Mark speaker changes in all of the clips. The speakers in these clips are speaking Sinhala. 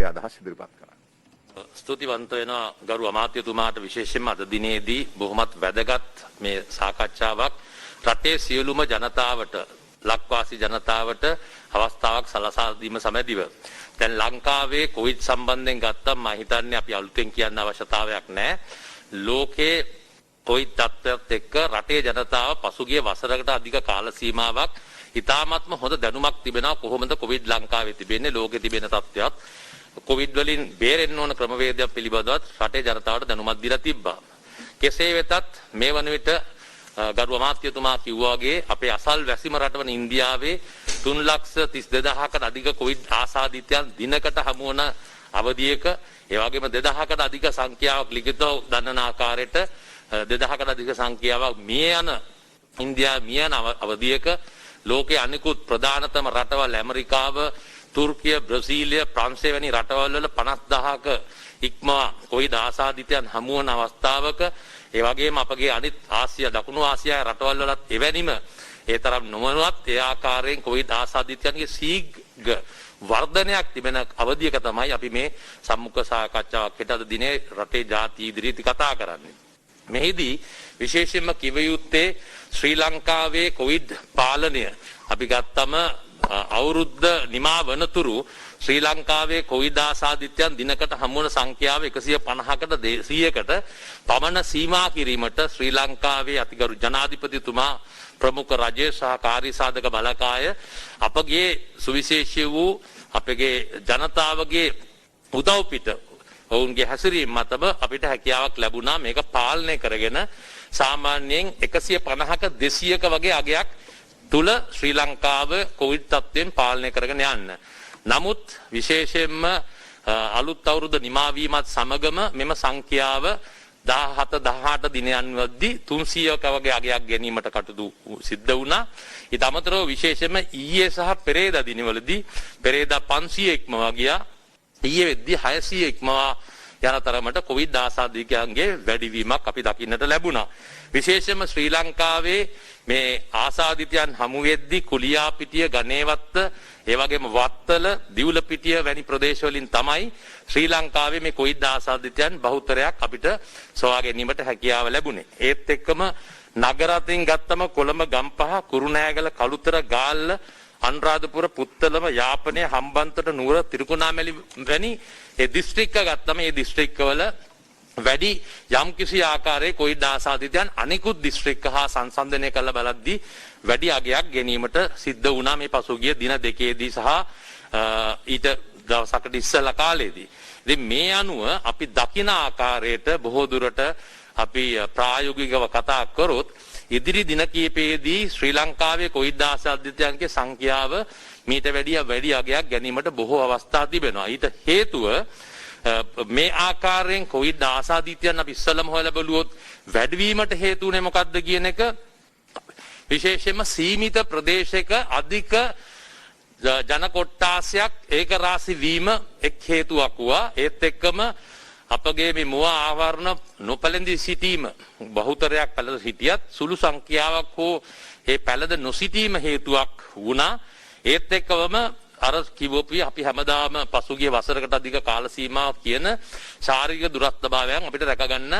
Speaker 1: අදහස් ඉදිරිපත් කරා.
Speaker 2: ස්තුතිවන්ත වෙනවා ගරු අමාත්‍යතුමාට විශේෂයෙන්ම අද දිනේදී බොහොමත් වැදගත් මේ සාකච්ඡාවක් රටේ සියලුම ජනතාවට ලක්වාසී ජනතාවට අවස්ථාවක් සලසා දීම සමැදිව දැන් ලංකාවේ කොවිඩ් සම්බන්ධයෙන් ගත්තම මම හිතන්නේ අපි අලුතෙන් කියන්න අවශ්‍යතාවයක් නැහැ. ලෝකේ කොවිඩ් තත්ත්වයත් එක්ක රටේ ජනතාව පසුගිය වසරකට අධික කාල සීමාවක් ඉතාමත්ම හොඳ දැනුමක් තිබෙනවා කොහොමද කොවිඩ් ලංකාවේ තිබෙන්නේ ලෝකේ තිබෙන තත්ත්වයක් කොවිඩ් වලින් බේරෙන්න ඕන ක්‍රමවේදයක් පිළිබඳව රටේ ජනතාවට දැනුමක් දීලා තිබ්බා. කෙසේ වෙතත් මේ වන විට ගරු අමාත්‍යතුමා කිව්වා වගේ අපේ අසල් වැසිම රටවන ඉන්දියාවේ 3,32,000කට අධික කොවිඩ් ආසාදිතයන් දිනකට හමු වන අවධියක ඒ වගේම 2,000කට අධික සංඛ්‍යාවක් ලිඛිතව දන්නන ආකාරයට 2,000කට අධික සංඛ්‍යාවක් මිය යන ඉන්දියාවේ මිය යන අවධියක ලෝකයේ අනිකුත් ප්‍රධානතම රටවල් ඇමරිකාව තුර්කිය බ්‍රසීලිය ප්‍රංශය වැනි රටවල් වල 50,000ක ඉක්මවා කොවිඩ් ආසාදිතයන් හමු වන අවස්ථාවක ඒ වගේම අපගේ අනිත් ආසියා දකුණු ආසියාවේ රටවල් වලත් එවැනිම ඒ තරම් නොවනවත් ඒ ආකාරයෙන් කොවිඩ් ආසාදිතයන්ගේ ශීඝ්‍ර වර්ධනයක් තිබෙන අවධියක තමයි අපි මේ සම්මුඛ සාකච්ඡාවක් හෙට අද දිනේ රටේ ජාතිය ඉදිරියට කතා කරන්නේ. මෙහිදී විශේෂයෙන්ම කිව යුත්තේ ශ්‍රී ලංකාවේ කොවිඩ් පාලනය අපි ගත්තම අවුරුද්ද නිමා වනතුරු ශ්‍රී ලංකාවේ කොවිඩ් ආසාදිතයන් දිනකට හමු වන සංඛ්‍යාව 150කට 200කට පමණ සීමා කිරීමට ශ්‍රී ලංකාවේ අතිගරු ජනාධිපතිතුමා ප්‍රමුඛ රජය සහ කාර්ය සාධක බලකාය අපගේ සුවිශේෂී වූ අපගේ ජනතාවගේ උදව් පිට ඔවුන්ගේ හැසිරීම මතම අපිට හැකියාවක් ලැබුණා මේක පාලනය කරගෙන සාමාන්‍යයෙන් 150ක 200ක වගේ අගයක් තුල ශ්‍රී ලංකාව කොවිඩ් තත්ත්වයෙන් පාලනය කරගෙන යන්න. නමුත් විශේෂයෙන්ම අලුත් අවුරුද්ද නිමා වීමත් සමගම මෙම සංඛ්‍යාව 17 18 දිනයන්වලදී 300ක වගේ අගයක් ගැනීමට කටයුතු සිද්ධ වුණා. ඊට අමතරව විශේෂයෙන්ම ඊයේ සහ පෙරේදා දිනවලදී පෙරේදා 500 ඉක්මවා ගියා. ඊයේ වෙද්දී 600 ඉක්මවා යන තරමට කොවිඩ් ආසාදිතයන්ගේ වැඩිවීමක් අපි දකින්නට ලැබුණා. විශේෂයෙන්ම ශ්‍රී ලංකාවේ මේ ආසාදිතයන් හමු වෙද්දී කුලියාපිටිය ගණේවත්ත ඒ වගේම වත්තල දිවුලපිටිය වැනි ප්‍රදේශ වලින් තමයි ශ්‍රී ලංකාවේ මේ කොවිඩ් ආසාදිතයන් බහුතරයක් අපිට සොයා ගැනීමට හැකියාව ලැබුණේ. ඒත් එක්කම නගර අතින් ගත්තම කොළඹ ගම්පහ කුරුණෑගල කළුතර ගාල්ල අනුරාධපුර පුත්තලම යාපනය හම්බන්තොට නුවර තිරිකුණාමැලි වැනි ඒ දිස්ත්‍රික්ක ගත්තම ඒ දිස්ත්‍රික්කවල වැඩි යම්කිසි ආකාරයේ කොවිඩ් ආසාදිතයන් අනිකුත් දිස්ත්‍රික්ක හා සංසන්දනය කළ බලද්දී වැඩි අගයක් ගැනීමට සිද්ධ වුණා මේ පසුගිය දින දෙකේදී සහ ඊට දවසකට ඉස්සෙල්ලා කාලේදී. ඉතින් මේ අනුව අපි දකින ආකාරයට බොහෝ දුරට අපි ප්‍රායෝගිකව කතා කරොත් ඉදිරි දින කිහිපයේදී ශ්‍රී ලංකාවේ කොවිඩ් ආසාදිතයන්ගේ සංඛ්‍යාව මීට වැඩි අගයක් ගැනීමට බොහෝ අවස්ථා තිබෙනවා. ඊට හේතුව මේ ආකාරයෙන් කොවිඩ් ආසාදිතයන් අපි ඉස්සලම හොයලා බලුවොත් වැඩිවීමට හේතු උනේ මොකක්ද කියන එක විශේෂයෙන්ම සීමිත ප්‍රදේශයක අධික ජන කොට්ටාසයක් ඒක රාශි වීම එක් හේතුවක් වුණා. ඒත් එක්කම අපගේ මේ මුව ආවරණ නොපැළඳී සිටීම බහුතරයක් පැළඳ සිටියත් සුළු සංඛ්‍යාවක් හෝ ඒ පැළඳ නොසිටීම හේතුවක් වුණා. ඒත් එක්කම අර කිව්වොපි අපි හැමදාම පසුගිය වසරකට අධික කාල සීමාවක් කියන ශාරීරික දුරස්ථභාවයන් අපිට රැක ගන්න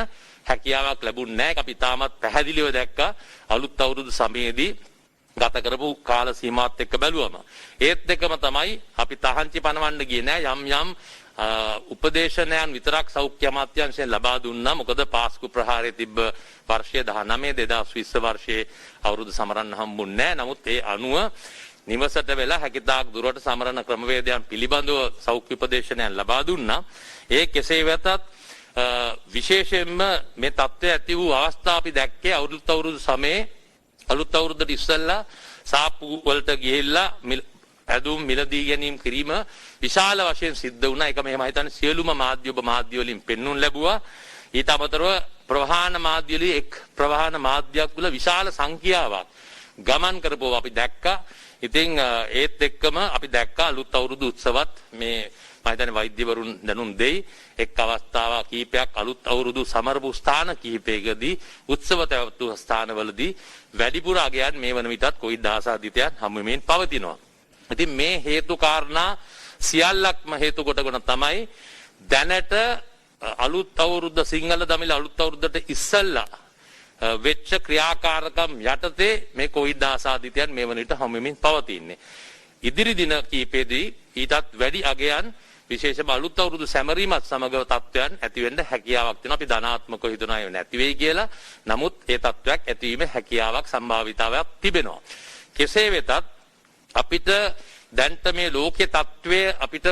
Speaker 2: හැකියාවක් ලැබුණේ නැහැ. අපි තාමත් පැහැදිලිව දැක්කා අලුත් අවුරුදු සමයේදී ගත කරපු කාල සීමාවත් එක්ක බැලුවම. ඒත් දෙකම තමයි අපි තහංචි පනවන්න ගියේ නෑ යම් උපදේශනයන් විතරක් සෞඛ්‍ය අමාත්‍යාංශයෙන් ලබා දුන්නා. මොකද පාස්කු ප්‍රහාරයේ තිබ්බ වර්ෂය 19 2020 වර්ෂයේ අවුරුදු සමරන්න හම්බුන්නේ නෑ. නමුත් ඒ අනුව නිවසට වෙලා හැකිතාක් දුරට සමරන ක්‍රමවේදයන් පිළිබඳව සෞඛ්‍ය උපදේශනයන් ලබා දුන්නා. ඒ කෙසේ වෙතත් විශේෂයෙන්ම මේ තත්ත්වය ඇති වූ අවස්ථා අපි දැක්කේ අවුරුදු සමයේ අලුත් අවුරුද්දට ඉස්සෙල්ලා සාප්පු වලට ගිහිල්ලා ඇදුම් මිලදී ගැනීම කිරීම විශාල වශයෙන් සිද්ධ වුණා. ඒක මෙහෙම හිතන්නේ සියලුම මාධ්‍ය වලින් පෙන්වුම් ලැබුවා. ඊට අමතරව ප්‍රවාහන මාධ්‍ය වලින් එක් ප්‍රවාහන මාධ්‍යයක් තුළ විශාල සංඛ්‍යාවක් ගමන් කරපුවා අපි දැක්කා. ඉතින් ඒත් එක්කම අපි දැක්කා අලුත් අවුරුදු උත්සවත් මේ මම හිතන්නේ වෛද්‍යවරුන් දැනුම් දෙයි එක් අවස්ථාවක් කීපයක් අලුත් අවුරුදු සමරපු ස්ථාන කීපයකදී උත්සව පැවැත්වූ ස්ථානවලදී වැඩිපුර අගයන් මේ වන විටත් කොවිඩ් ආසාදිතයන් හමු වෙමින් පවතිනවා. ඉතින් මේ හේතු කාරණා සියල්ලක්ම හේතු කොටගෙන තමයි දැනට අලුත් අවුරුද්ද සිංහල දමිළ අලුත් අවුරුද්දට ඉස්සෙල්ලා වෙච්ච ක්‍රියාකාරකම් යටතේ මේ කොවිඩ් ආසාදිතයන් මේ වන විට හමු වෙමින් පවතින්නේ. ඉදිරි දින කීපෙදී ඊටත් වැඩි අගයන් විශේෂයෙන්ම අලුත් අවුරුදු සැමරීමත් සමග තත්ත්වයන් ඇති වෙන්න හැකියාවක් තියෙනවා. අපි ධනාත්මකව හිතනවා ඒ නැති වෙයි කියලා. නමුත් ඒ තත්ත්වයක් ඇතිවීමේ හැකියාවක් සම්භාවිතාවයක් තිබෙනවා. කෙසේ වෙතත් අපිට දැන්ට මේ ලෝකයේ තත්ත්වය අපිට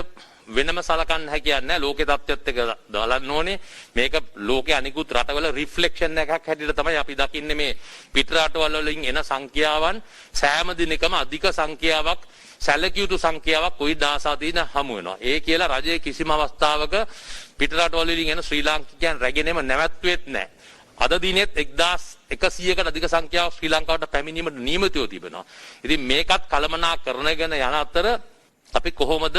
Speaker 2: වෙනම සලකන්න හැකියාවක් නැහැ. ලෝකයේ තත්ත්වයත් එක්ක බලන්න ඕනේ. මේක ලෝකයේ අනිකුත් රටවල රිෆ්ලෙක්ෂන් එකක් හැටියට තමයි අපි දකින්නේ මේ පිට රටවල වලින් එන සංඛ්‍යාවන් සෑම දිනකම අධික සංඛ්‍යාවක් සැලකිය යුතු සංඛ්‍යාවක් කොවිඩ් ආසාදීන හමු වෙනවා. ඒ කියලා රජයේ කිසිම අවස්ථාවක පිට රටවල වලින් එන ශ්‍රී ලාංකිකයන් රැගෙනෙම නැවැත්වෙත් නැහැ. අද දිනෙත් 1100කට අධික සංඛ්‍යාවක් ශ්‍රී ලංකාවට පැමිණීමට නියමිතව තිබෙනවා. ඉතින් මේකත් කළමනාකරණගෙන යන අතර අපි කොහොමද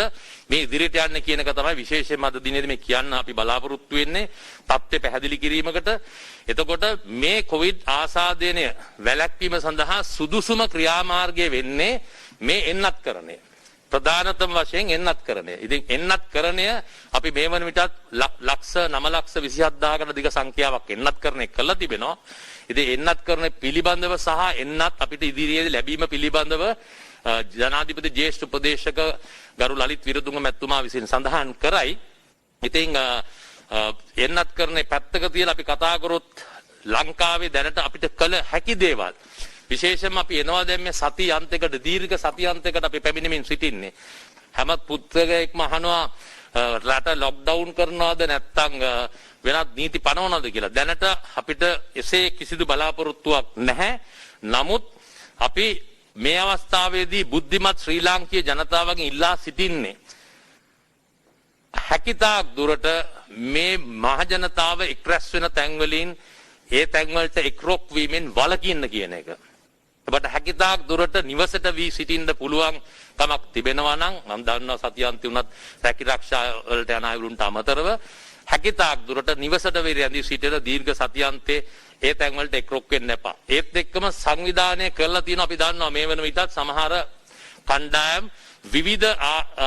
Speaker 2: මේ ඉදිරියට යන්නේ කියන එක තමයි විශේෂයෙන්ම අද දිනේදී මේ කියන්න අපි බලාපොරොත්තු වෙන්නේ තත්ත්වය පැහැදිලි කිරීමකට. එතකොට මේ කොවිඩ් ආසාදනය වැළැක්වීම සඳහා සුදුසුම ක්‍රියාමාර්ගය වෙන්නේ මේ එන්නත්කරණය. ප්‍රධානතම වශයෙන් එන්නත්කරණය. ඉතින් එන්නත්කරණය අපි මේ වන විටත් ලක්ෂ 9,27,000කට අධික සංඛ්‍යාවක් එන්නත්කරණය කළා තිබෙනවා. ඉතින් එන්නත්කරණය පිළිබඳව සහ එන්නත් අපිට ඉදිරියේදී ලැබීම පිළිබඳව ජනාධිපති ජ්‍යෙෂ්ඨ උපදේශක ගරු ලලිත් විරතුංග මැතිතුමා විසින් සඳහන් කරයි. ඉතින් එන්නත්කරණය පැත්තක තියලා අපි කතා කරොත් ලංකාවේ දැනට අපිට කළ හැකි දේවල් විශේෂයෙන්ම අපි එනවා දැන් මේ සති අන්තයකට දීර්ඝ සති අන්තයකට අපි පැමිණෙමින් සිටින්නේ. හැම පුත්‍රයෙක්ම අහනවා රට ලොක්ඩවුන් කරනවද නැත්නම් වෙනත් නීති පනවනවද කියලා. දැනට අපිට එසේ කිසිදු බලාපොරොත්තුවක් නැහැ. නමුත් අපි මේ අවස්ථාවේදී බුද්ධිමත් ශ්‍රී ලාංකීය ජනතාවගෙන් ඉල්ලා සිටින්නේ හැකිතාක් දුරට මේ මහ ජනතාව එක්රැස් වෙන තැන්වලින් ඒ තැන්වලට එක්රොක් වීමෙන් වළකින්න කියන එක. ඔබට හැකිතාක් දුරට නිවසට වී සිටින්න පුළුවන් කමක් තිබෙනවා නම් මම දන්නවා සතියන්ති උනත් රැකිරක්ෂා වලට යන අයවලුන්ට අමතරව හැකිතාක් දුරට නිවසට වී රැඳී සිටින දීර්ඝ සතියන්තේ ඒ තැන් වලට එක්රොක් වෙන්න එපා. ඒත් එක්කම සංවිධානය කරලා තියෙනවා අපි දන්නවා මේ වෙන විටත් සමහර කණ්ඩායම් විවිධ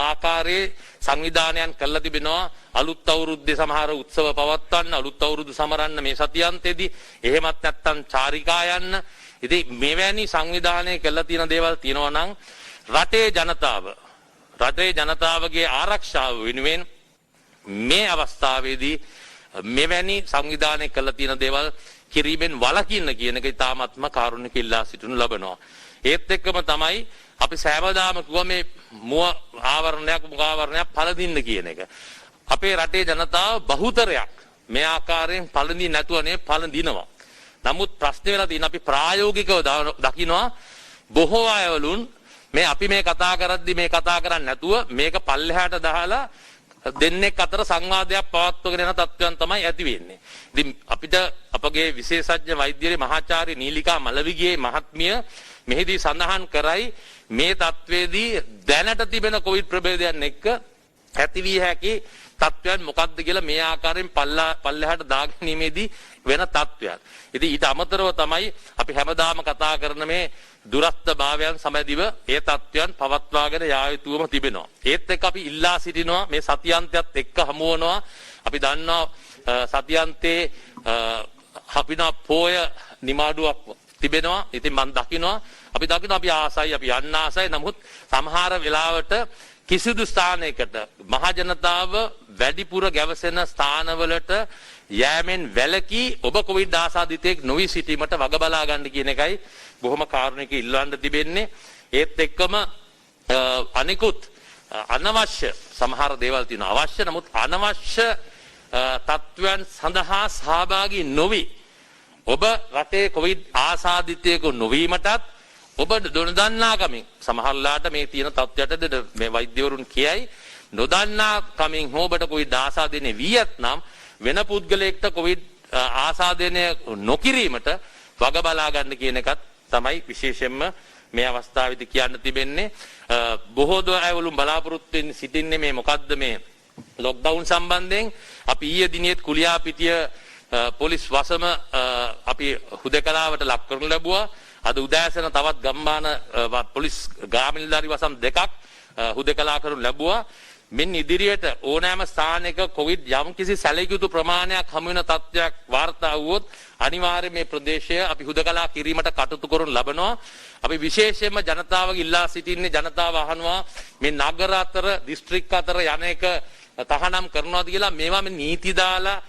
Speaker 2: ආකාරයේ සංවිධානයන් කරලා තිබෙනවා. අලුත් අවුරුද්දේ සමහර උත්සව පවත්වන්න අලුත් අවුරුදු සමරන්න මේ සතියන්තේදී එහෙමත් නැත්නම් චාරිකා යන්න. ඉතින් මෙවැනි සංවිධානය කරලා තියෙන දේවල් තියෙනවා නම් රටේ ජනතාවගේ ආරක්ෂාව වෙනුවෙන් මේ අවස්ථාවේදී මෙවැනි සංවිධානය කරලා තියෙන දේවල් කිරීමෙන් වළකින්න කියන එක ඉතාමත්ම කාරුණික ඉල්ලා සිටිනු ලබනවා. ඒත් එක්කම තමයි අපි සෑමදාම කිව්වා මේ මුව ආවරණයක් පළඳින්න කියන එක. අපේ රටේ ජනතාව බහුතරයක් මේ ආකාරයෙන් පළඳින්නේ නැතුව නේ පළඳිනවා. නමුත් ප්‍රශ්නේ වෙලා තියෙන අපි ප්‍රායෝගිකව දකිනවා බොහෝ අයවලුන් මේ අපි මේ කතා කරද්දි මේ කතා කරන්නේ නැතුව මේක පල්ලෙහාට දාලා දෙන්නෙක් අතර සංවාදයක් පවත්වගෙන යන තත්ත්වයන් තමයි ඇති වෙන්නේ. ඉතින් අපිට අපගේ විශේෂඥ වෛද්‍යවරේ මහාචාර්ය නීලිකා මලවිගේ මහත්මිය මෙහිදී සඳහන් කරයි මේ තත්ත්වයේදී දැනට තිබෙන කොවිඩ් ප්‍රභේදයන් එක්ක ඇති විය හැකි තත්ත්වයන් මොකක්ද කියලා මේ ආකාරයෙන් පල්ලෙහාට දාගැනීමේදී වෙන තත්ත්වයක්. ඉතින් ඊට අමතරව තමයි අපි හැමදාම කතා කරන මේ දුරස්ත භාවයන් සමැදිව ඒ තත්ත්වයන් පවත්වාගෙන යා යුතුවම තිබෙනවා. ඒත් එක්ක අපි ඉල්ලා සිටිනවා මේ සතියන්තයත් එක්ක හමු වෙනවා. අපි දන්නවා සතියන්තේ අපිනා පොය නිමාඩුවක් තිබෙනවා. ඉතින් මම දකිනවා අපි ආසයි අපි යන්න ආසයි. නමුත් සමහර වෙලාවට කිසිදු ස්ථානයකට මහ ජනතාව වැඩිපුර ගැවසෙන ස්ථානවලට යෑමෙන් වැළකී ඔබ කොවිඩ් ආසාදිතයෙක් නොවී සිටීමට වග බලා ගන්න කියන එකයි බොහොම කාරුණික ඉල්ලන්න තිබෙන්නේ. ඒත් එක්කම අනිකුත් අනවශ්‍ය සමහර දේවල් තියෙනවා. අවශ්‍ය නමුත් අනවශ්‍ය තත්ත්වයන් සඳහා සහභාගී නොවි ඔබ රටේ කොවිඩ් ආසාදිතයෙකු නොවීමටත් ඔබ නොදන්නා කමින් සමහරලාට මේ තියෙන තත්ත්වයට මේ වෛද්‍යවරුන් කියයි නොදන්නා කමින් හොබට කොවිඩ් ආසාදනය වී ඇතනම් වෙන පුද්ගලයෙක්ට කොවිඩ් ආසාදනය නොකිරීමට වග බලා ගන්න කියන එකත් තමයි විශේෂයෙන්ම මේ අවස්ථාවේදී කියන්න තිබෙන්නේ. බොහෝ අයවලුන් බලාපොරොත්තු වෙන්න සිටින්නේ මේ මොකද්ද මේ ලොක්ඩවුන් සම්බන්ධයෙන්. අපි ඊයේ දිනේත් කුලියාපිටිය පොලිස් වසම අපි හුදකලාවට ලක් කරනු ලැබුවා. අද උදෑසන තවත් ගම්මාන පොලිස් ග්‍රාම නිලධාරි වසම් දෙකක් හුදකලා කරනු ලැබුවා. මින් ඉදිරියට ඕනෑම ස්ථානයක කොවිඩ් යම් කිසි සැලකිය යුතු ප්‍රමාණයක් හමු වෙන තත්ත්වයක් වාර්තා වුවොත් අනිවාර්යයෙන් මේ ප්‍රදේශය අපි හුදකලා කිරීමට කටයුතු කරනු ලබනවා. අපි විශේෂයෙන්ම ජනතාවගේ ඉල්ලා සිටින්නේ ජනතාව අහනවා මේ නගර අතර දිස්ත්‍රික් අතර යන එක තහනම් කරනවාද කියලා. මේවා මේ නීති දාලා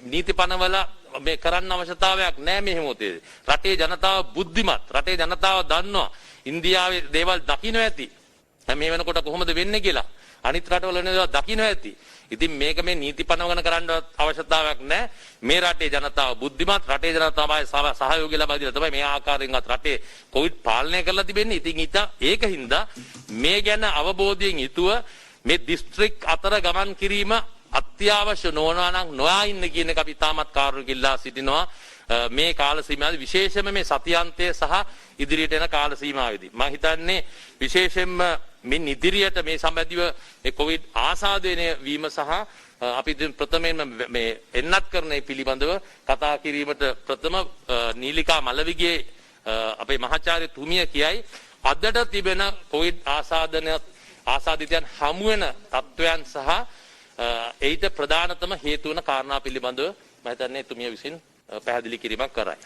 Speaker 2: නීති පනවල මේ කරන්න අවශ්‍යතාවයක් නැහැ මේ මොහොතේ. රටේ ජනතාව බුද්ධිමත්. රටේ ජනතාව දන්නවා ඉන්දියාවේ දේවල් දකින්න ඇති. මේ වෙනකොට කොහොමද වෙන්නේ කියලා. අනිත් රටවල වෙන දේවල් දකින්න ඇති. ඉතින් මේක මේ නීති පනවගෙන කරන්න අවශ්‍යතාවයක් නැහැ. මේ රටේ ජනතාව බුද්ධිමත්. රටේ ජනතාවයි සහයෝගය ලබා දීලා තමයි මේ ආකාරයෙන්වත් රටේ කොවිඩ් පාලනය කරලා තිබෙන්නේ. ඉතින් ඒකින්ද මේ ගැන අවබෝධයෙන් යුතුව මේ දිස්ත්‍රික් අතර ගමන් කිරීම අත්‍යවශ්‍ය නොවනවා නම් නොයා ඉන්න කියන එක අපි තාමත් කාර්යයක් ඉල්ලා සිටිනවා. මේ කාල සීමාවේදී විශේෂයෙන්ම මේ සතියාන්තය සහ ඉදිරියට එන කාල සීමාවේදී මම හිතන්නේ විශේෂයෙන්ම මින් ඉදිරියට මේ සම්බන්ධව ඒ කොවිඩ් ආසාදනය වීම සහ අපි ප්‍රථමයෙන්ම මේ එන්නත් කරන පිළිබඳව කතා කිරීමට ප්‍රථම නීලිකා මලවිගේ අපේ මහාචාර්ය තුමිය කියයි අදට තිබෙන කොවිඩ් ආසාදිතයන් හමු වෙන තත්වයන් සහ ඒට ප්‍රධානතම හේතු වන කාරණා පිළිබඳව මම හිතන්නේ තුමිය විසින් පැහැදිලි කිරීමක් කරයි.